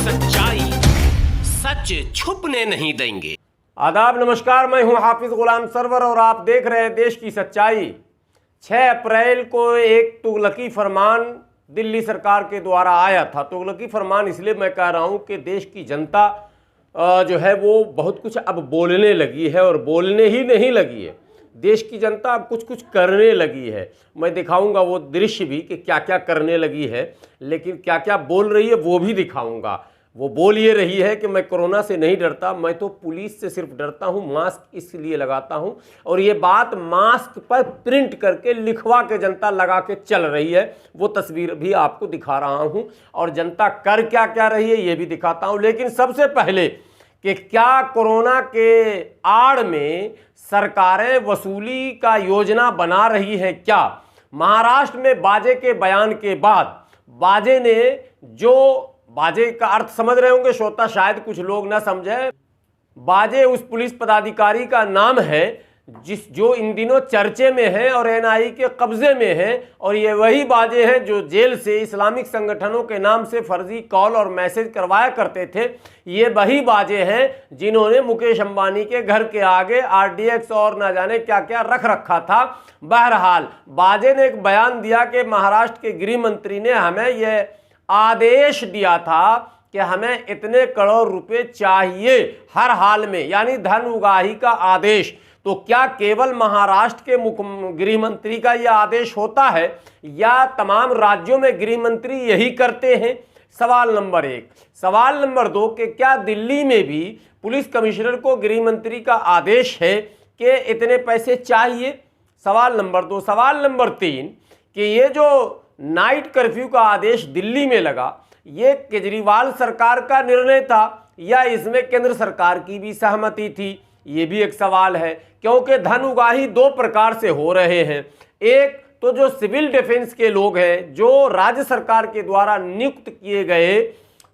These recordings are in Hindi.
सच्चाई सच छुपने नहीं देंगे। आदाब, नमस्कार। मैं हूं हाफिज गुलाम सरवर और आप देख रहे हैं देश की सच्चाई। 6 अप्रैल को एक तुगलकी फरमान दिल्ली सरकार के द्वारा आया था। तुगलकी फरमान इसलिए मैं कह रहा हूं कि देश की जनता जो है वो बहुत कुछ अब बोलने लगी है, और बोलने ही नहीं लगी है, देश की जनता अब कुछ कुछ करने लगी है। मैं दिखाऊंगा वो दृश्य भी कि क्या क्या करने लगी है, लेकिन क्या क्या बोल रही है वो भी दिखाऊंगा। वो बोल ये रही है कि मैं कोरोना से नहीं डरता, मैं तो पुलिस से सिर्फ डरता हूँ, मास्क इसलिए लगाता हूँ। और ये बात मास्क पर प्रिंट करके लिखवा के जनता लगा के चल रही है। वो तस्वीर भी आपको दिखा रहा हूँ और जनता कर क्या क्या रही है ये भी दिखाता हूँ। लेकिन सबसे पहले कि क्या कोरोना के आड़ में सरकारें वसूली का योजना बना रही है क्या? महाराष्ट्र में बाजे के बयान के बाद बाजे ने जो, बाजे का अर्थ समझ रहे होंगे श्रोता, शायद कुछ लोग ना समझे। बाजे उस पुलिस पदाधिकारी का नाम है जो इन दिनों चर्चे में है और एनआई के कब्जे में है। और ये वही बाजे हैं जो जेल से इस्लामिक संगठनों के नाम से फर्जी कॉल और मैसेज करवाया करते थे। ये वही बाजे हैं जिन्होंने मुकेश अंबानी के घर के आगे आरडीएक्स और ना जाने क्या क्या रख रखा था। बहरहाल बाजे ने एक बयान दिया कि महाराष्ट्र के गृह मंत्री ने हमें यह आदेश दिया था कि हमें इतने करोड़ रुपए चाहिए हर हाल में, यानी धन उगाही का आदेश। तो क्या केवल महाराष्ट्र के गृह मंत्री का यह आदेश होता है या तमाम राज्यों में गृह मंत्री यही करते हैं? सवाल नंबर 1। सवाल नंबर 2 कि क्या दिल्ली में भी पुलिस कमिश्नर को गृह मंत्री का आदेश है कि इतने पैसे चाहिए? सवाल नंबर 2। सवाल नंबर 3 कि ये जो नाइट कर्फ्यू का आदेश दिल्ली में लगा, ये केजरीवाल सरकार का निर्णय था या इसमें केंद्र सरकार की भी सहमति थी? ये भी एक सवाल है, क्योंकि धन उगाही 2 प्रकार से हो रहे हैं। एक तो जो सिविल डिफेंस के लोग हैं, जो राज्य सरकार के द्वारा नियुक्त किए गए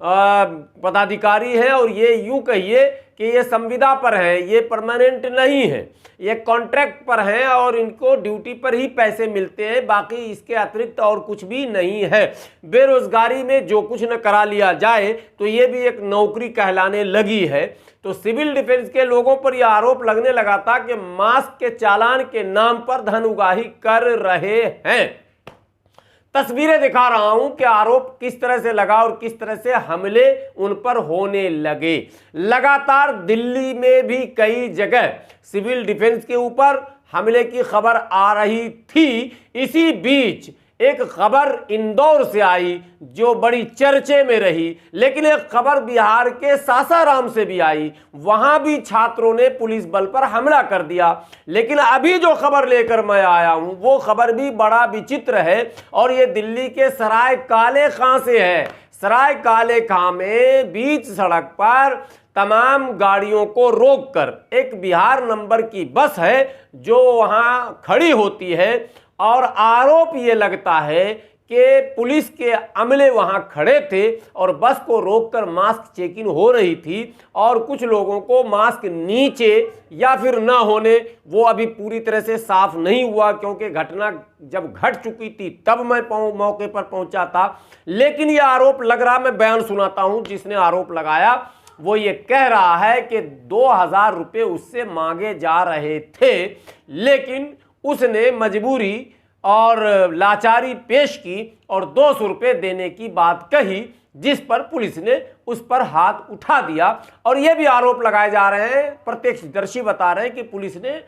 पदाधिकारी हैं, और ये यूं कहिए कि ये संविदा पर है, ये परमानेंट नहीं है, ये कॉन्ट्रैक्ट पर हैं और इनको ड्यूटी पर ही पैसे मिलते हैं, बाकी इसके अतिरिक्त और कुछ भी नहीं है। बेरोजगारी में जो कुछ न करा लिया जाए तो ये भी एक नौकरी कहलाने लगी है। तो सिविल डिफेंस के लोगों पर यह आरोप लगने लगा था कि मास्क के चालान के नाम पर धन उगाही कर रहे हैं। तस्वीरें दिखा रहा हूं कि आरोप किस तरह से लगा और किस तरह से हमले उन पर होने लगे। लगातार दिल्ली में भी कई जगह सिविल डिफेंस के ऊपर हमले की खबर आ रही थी। इसी बीच एक खबर इंदौर से आई जो बड़ी चर्चे में रही, लेकिन एक खबर बिहार के सासाराम से भी आई। वहां भी छात्रों ने पुलिस बल पर हमला कर दिया। लेकिन अभी जो खबर लेकर मैं आया हूं वो खबर भी बड़ा विचित्र है, और ये दिल्ली के सराय काले खां से है। सराय काले खां में बीच सड़क पर तमाम गाड़ियों को रोककर एक बिहार नंबर की बस है जो वहां खड़ी होती है, और आरोप ये लगता है कि पुलिस के अमले वहां खड़े थे और बस को रोककर मास्क चेकिंग हो रही थी, और कुछ लोगों को मास्क नीचे या फिर ना होने, वो अभी पूरी तरह से साफ नहीं हुआ क्योंकि घटना जब घट चुकी थी तब मैं मौके पर पहुंचा था। लेकिन यह आरोप लग रहा, मैं बयान सुनाता हूं जिसने आरोप लगाया। वो ये कह रहा है कि 2000 रुपये उससे मांगे जा रहे थे, लेकिन उसने मजबूरी और लाचारी पेश की और 200 रुपये देने की बात कही, जिस पर पुलिस ने उस पर हाथ उठा दिया। और यह भी आरोप लगाए जा रहे हैं, प्रत्यक्षदर्शी बता रहे हैं कि पुलिस ने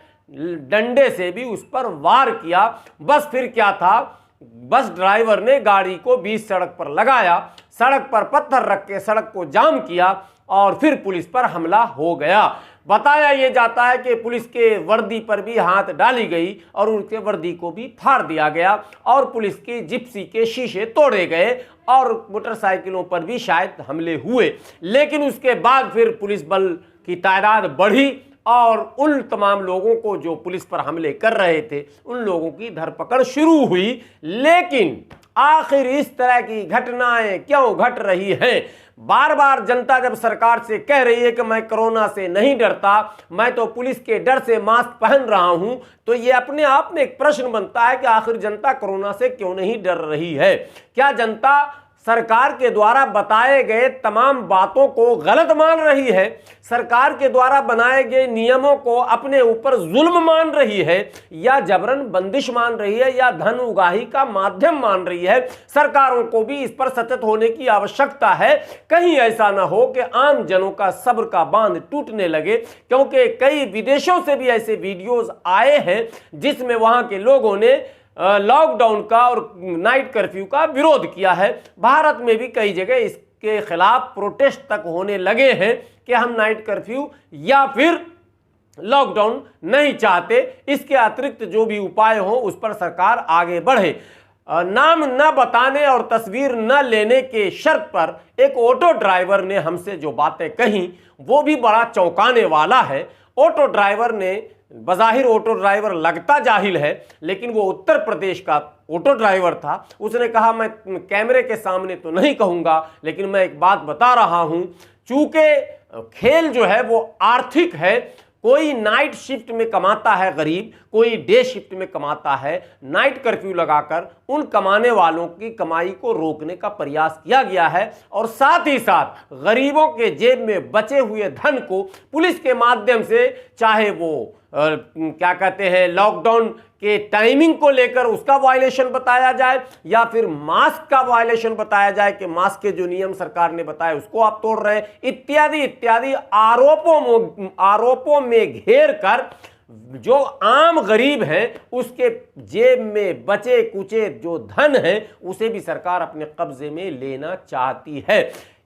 डंडे से भी उस पर वार किया। बस फिर क्या था, बस ड्राइवर ने गाड़ी को बीच सड़क पर लगाया, सड़क पर पत्थर रख के सड़क को जाम किया और फिर पुलिस पर हमला हो गया। बताया यह जाता है कि पुलिस के वर्दी पर भी हाथ डाली गई और उनके वर्दी को भी फाड़ दिया गया, और पुलिस की जिप्सी के शीशे तोड़े गए, और मोटरसाइकिलों पर भी शायद हमले हुए। लेकिन उसके बाद फिर पुलिस बल की तादाद बढ़ी और उन तमाम लोगों को जो पुलिस पर हमले कर रहे थे उन लोगों की धरपकड़ शुरू हुई। लेकिन आखिर इस तरह की घटनाएं क्यों घट रही हैं? बार बार जनता जब सरकार से कह रही है कि मैं कोरोना से नहीं डरता, मैं तो पुलिस के डर से मास्क पहन रहा हूं, तो ये अपने आप में एक प्रश्न बनता है कि आखिर जनता कोरोना से क्यों नहीं डर रही है? क्या जनता सरकार के द्वारा बताए गए तमाम बातों को गलत मान रही है, सरकार के द्वारा बनाए गए नियमों को अपने ऊपर जुल्म मान रही है, या जबरन बंदिश मान रही है, या धन उगाही का माध्यम मान रही है, सरकारों को भी इस पर सचेत होने की आवश्यकता है। कहीं ऐसा ना हो कि आम जनों का सब्र का बांध टूटने लगे, क्योंकि कई विदेशों से भी ऐसे वीडियोस आए हैं जिसमें वहां के लोगों ने लॉकडाउन का और नाइट कर्फ्यू का विरोध किया है। भारत में भी कई जगह इसके खिलाफ प्रोटेस्ट तक होने लगे हैं कि हम नाइट कर्फ्यू या फिर लॉकडाउन नहीं चाहते। इसके अतिरिक्त जो भी उपाय हो उस पर सरकार आगे बढ़े। नाम न बताने और तस्वीर न लेने के शर्त पर एक ऑटो ड्राइवर ने हमसे जो बातें कही वो भी बड़ा चौंकाने वाला है। ऑटो ड्राइवर ने, बज़ाहिर ऑटो ड्राइवर लगता जाहिल है, लेकिन वो उत्तर प्रदेश का ऑटो ड्राइवर था। उसने कहा, मैं कैमरे के सामने तो नहीं कहूँगा, लेकिन मैं एक बात बता रहा हूँ, चूँकि खेल जो है वो आर्थिक है, कोई नाइट शिफ्ट में कमाता है गरीब, कोई डे शिफ्ट में कमाता है। नाइट कर्फ्यू लगाकर उन कमाने वालों की कमाई को रोकने का प्रयास किया गया है और साथ ही साथ गरीबों के जेब में बचे हुए धन को पुलिस के माध्यम से, चाहे वो क्या कहते हैं लॉकडाउन के टाइमिंग को लेकर उसका वायलेशन बताया जाए, या फिर मास्क का वायलेशन बताया जाए कि मास्क के जो नियम सरकार ने बताए उसको आप तोड़ रहे हैं, इत्यादि इत्यादि आरोपों में घेर कर जो आम गरीब हैं उसके जेब में बचे कुचे जो धन है उसे भी सरकार अपने कब्जे में लेना चाहती है।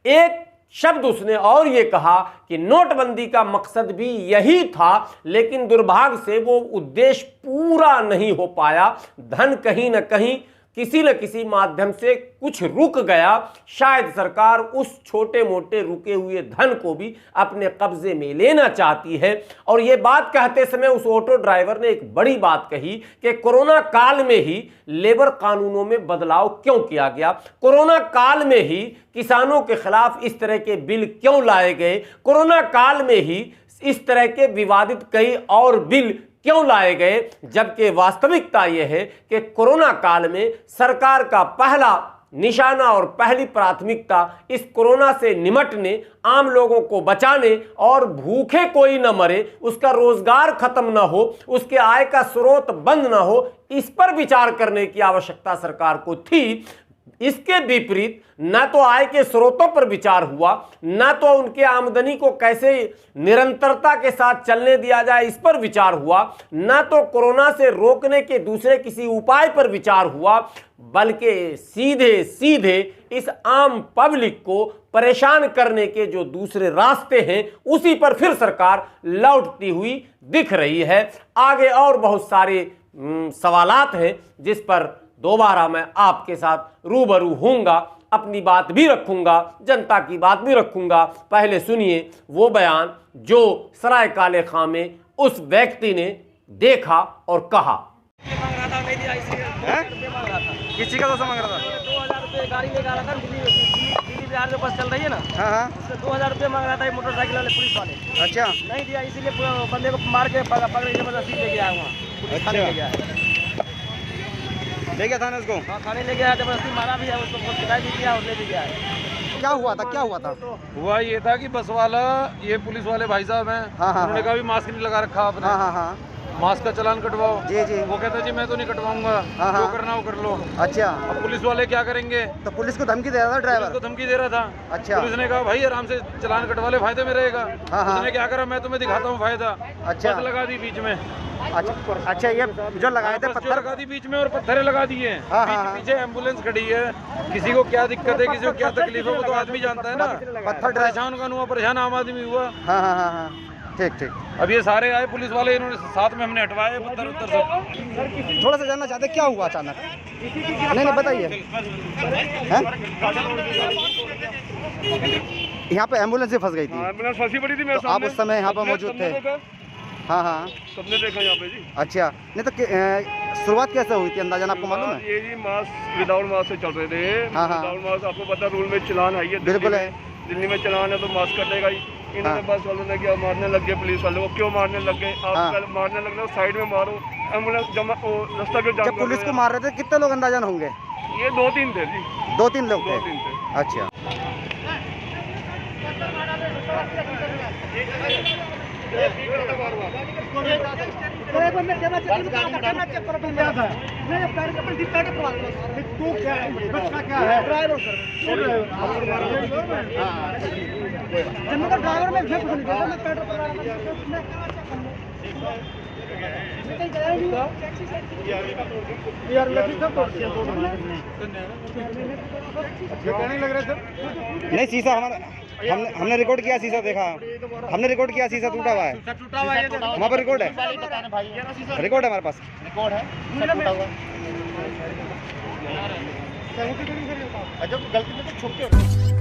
एक शब्द उसने और ये कहा कि नोटबंदी का मकसद भी यही था, लेकिन दुर्भाग्य से वो उद्देश्य पूरा नहीं हो पाया। धन कहीं ना कहीं किसी न किसी माध्यम से कुछ रुक गया। शायद सरकार उस छोटे मोटे रुके हुए धन को भी अपने कब्जे में लेना चाहती है। और ये बात कहते समय उस ऑटो ड्राइवर ने एक बड़ी बात कही कि कोरोना काल में ही लेबर कानूनों में बदलाव क्यों किया गया, कोरोना काल में ही किसानों के खिलाफ इस तरह के बिल क्यों लाए गए, कोरोना काल में ही इस तरह के विवादित कई और बिल क्यों लाए गए, जबकि वास्तविकता यह है कि कोरोना काल में सरकार का पहला निशाना और पहली प्राथमिकता इस कोरोना से निमटने, आम लोगों को बचाने और भूखे कोई न मरे, उसका रोजगार खत्म न हो, उसके आय का स्रोत बंद न हो, इस पर विचार करने की आवश्यकता सरकार को थी। इसके विपरीत न तो आय के स्रोतों पर विचार हुआ, न तो उनके आमदनी को कैसे निरंतरता के साथ चलने दिया जाए इस पर विचार हुआ, न तो कोरोना से रोकने के दूसरे किसी उपाय पर विचार हुआ, बल्कि सीधे सीधे इस आम पब्लिक को परेशान करने के जो दूसरे रास्ते हैं उसी पर फिर सरकार लौटती हुई दिख रही है। आगे और बहुत सारे सवालात हैं जिस पर दोबारा मैं आपके साथ रूबरू होऊंगा, अपनी बात भी रखूंगा, जनता की बात भी रखूंगा। पहले सुनिए वो बयान जो सराय काले खां में उस व्यक्ति ने देखा और कहा। किसी का दोस्त मांग रहा था? 2000 रुपये गाड़ी लेकर आ रहा था, दिल्ली बिहार में बस चल रही है ना। हाँ, उससे 2000 रुपये मांग रहा था मोटरसाइकिल वाले पुलिस वाले। अच्छा, नहीं दिया, इसीलिए बंदे को मार के पकड़ जबरदस्ती ले गया वहाँ पुलिस थाने ले गया है। ले गया थाने उसको? हाँ, थाने ले गया, जबरदस्ती मारा भी है उसको, शिकायत भी किया और ले भी गया है। क्या हुआ था? क्या हुआ था? हुआ ये था कि बस वाला, ये पुलिस वाले भाई साहब हैं, उन्होंने कहा भी मास्क नहीं लगा रखा आपने, हाँ, मास्क का चालान कटवाओ। जी जी। वो कहता जी मैं तो नहीं कटवाऊंगा, जो करना वो कर लो। अच्छा, अब पुलिस वाले क्या करेंगे? तो पुलिस को धमकी दे रहा था ड्राइवर? पुलिस को धमकी दे रहा था। अच्छा। पुलिस ने कहा भाई आराम से चालान कटवा ले, फायदे में रहेगा। उसने क्या करा, मैं तुम्हें दिखाता हूँ फायदा। अच्छा। बस लगा दी बीच में। अच्छा, ये जो लगाए थे पत्थर लगा दी बीच में और पत्थर लगा दिए। पीछे एम्बुलेंस खड़ी है, किसी को क्या दिक्कत है, किसी को क्या तकलीफ है वो तो आदमी जानता है ना। पत्थर परेशान कौन हुआ? परेशान आम आदमी हुआ। हाँ, ठीक ठीक। अब ये सारे आए पुलिस वाले, इन्होंने साथ में हमने हटवाए पत्थर उत्तर से। थोड़ा सा जानना चाहते क्या हुआ अचानक? नहीं बताइए। यहाँ पे एम्बुलेंस फंस गई थी? एम्बुलेंस फंसी पड़ी थी, तो आप उस समय यहाँ पर मौजूद थे? हाँ, सबने देखा यहाँ पे जी। अच्छा, नहीं तो शुरुआत कैसे हुई थी, अंदाजन आपको मालूम है? ये जी मास्क विदाउट मास्क से चल रहे थे। विदाउट मास्क आपको पता रूल में चलान है, ये बिल्कुल है, दिल्ली में चलान है तो मास्क कटेगा ही। इन्होंने बस वालों ने क्या मारने लग गए पुलिस वालों को। क्यों मारने लग गए? आप पहले मारने लग गए साइड में मारो, एम्बुलेंस जमा रास्ता क्यों जाम? जब पुलिस को मार रहे थे कितने लोग अंदाजन होंगे? ये 2-3 थे जी, 2-3 लोग थे। 2-3 थे। अच्छा। ड्राइवर में नहीं शीशा हमारा हमने रिकॉर्ड किया, शीशा देखा, हमने रिकॉर्ड किया, शीशा टूटा हुआ है, वहाँ पर रिकॉर्ड है, रिकॉर्ड है हमारे पास, रिकॉर्ड है, जब गलती में तो छुप के